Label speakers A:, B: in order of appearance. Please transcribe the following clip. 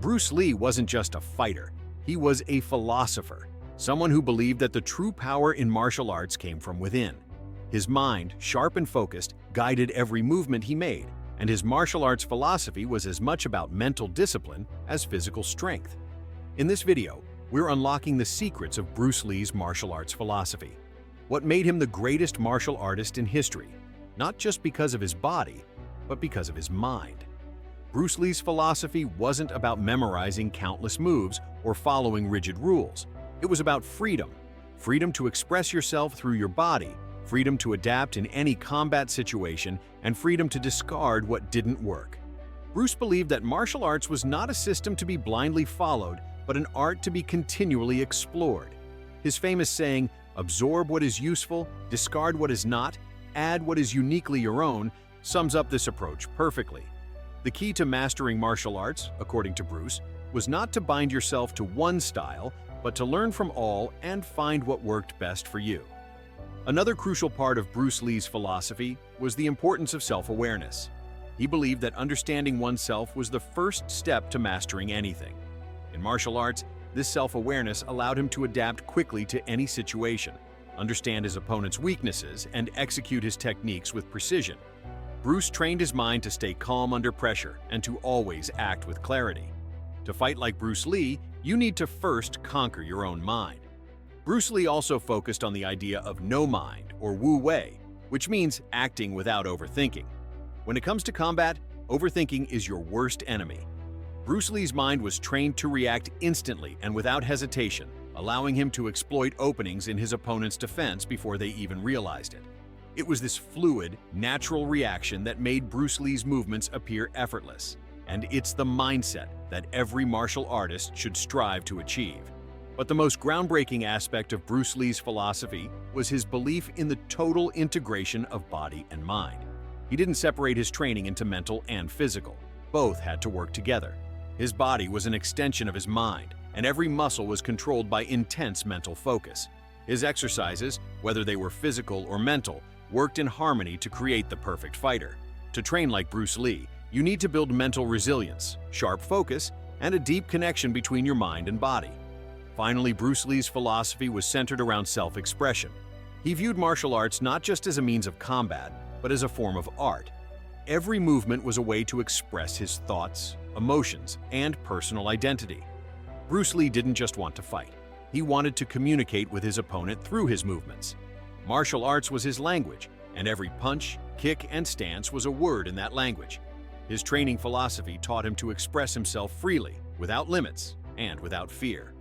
A: Bruce Lee wasn't just a fighter, he was a philosopher, someone who believed that the true power in martial arts came from within. His mind, sharp and focused, guided every movement he made, and his martial arts philosophy was as much about mental discipline as physical strength. In this video, we're unlocking the secrets of Bruce Lee's martial arts philosophy. What made him the greatest martial artist in history, not just because of his body, but because of his mind. Bruce Lee's philosophy wasn't about memorizing countless moves or following rigid rules. It was about freedom. Freedom to express yourself through your body, freedom to adapt in any combat situation, and freedom to discard what didn't work. Bruce believed that martial arts was not a system to be blindly followed, but an art to be continually explored. His famous saying, "Absorb what is useful, discard what is not, add what is uniquely your own," sums up this approach perfectly. The key to mastering martial arts, according to Bruce, was not to bind yourself to one style, but to learn from all and find what worked best for you. Another crucial part of Bruce Lee's philosophy was the importance of self-awareness. He believed that understanding oneself was the first step to mastering anything. In martial arts, this self-awareness allowed him to adapt quickly to any situation, understand his opponent's weaknesses, and execute his techniques with precision. Bruce trained his mind to stay calm under pressure and to always act with clarity. To fight like Bruce Lee, you need to first conquer your own mind. Bruce Lee also focused on the idea of no mind, or Wu Wei, which means acting without overthinking. When it comes to combat, overthinking is your worst enemy. Bruce Lee's mind was trained to react instantly and without hesitation, allowing him to exploit openings in his opponent's defense before they even realized it. It was this fluid, natural reaction that made Bruce Lee's movements appear effortless. And it's the mindset that every martial artist should strive to achieve. But the most groundbreaking aspect of Bruce Lee's philosophy was his belief in the total integration of body and mind. He didn't separate his training into mental and physical. Both had to work together. His body was an extension of his mind, and every muscle was controlled by intense mental focus. His exercises, whether they were physical or mental, worked in harmony to create the perfect fighter. To train like Bruce Lee, you need to build mental resilience, sharp focus, and a deep connection between your mind and body. Finally, Bruce Lee's philosophy was centered around self-expression. He viewed martial arts not just as a means of combat, but as a form of art. Every movement was a way to express his thoughts, emotions, and personal identity. Bruce Lee didn't just want to fight. He wanted to communicate with his opponent through his movements. Martial arts was his language, and every punch, kick, and stance was a word in that language. His training philosophy taught him to express himself freely, without limits, and without fear.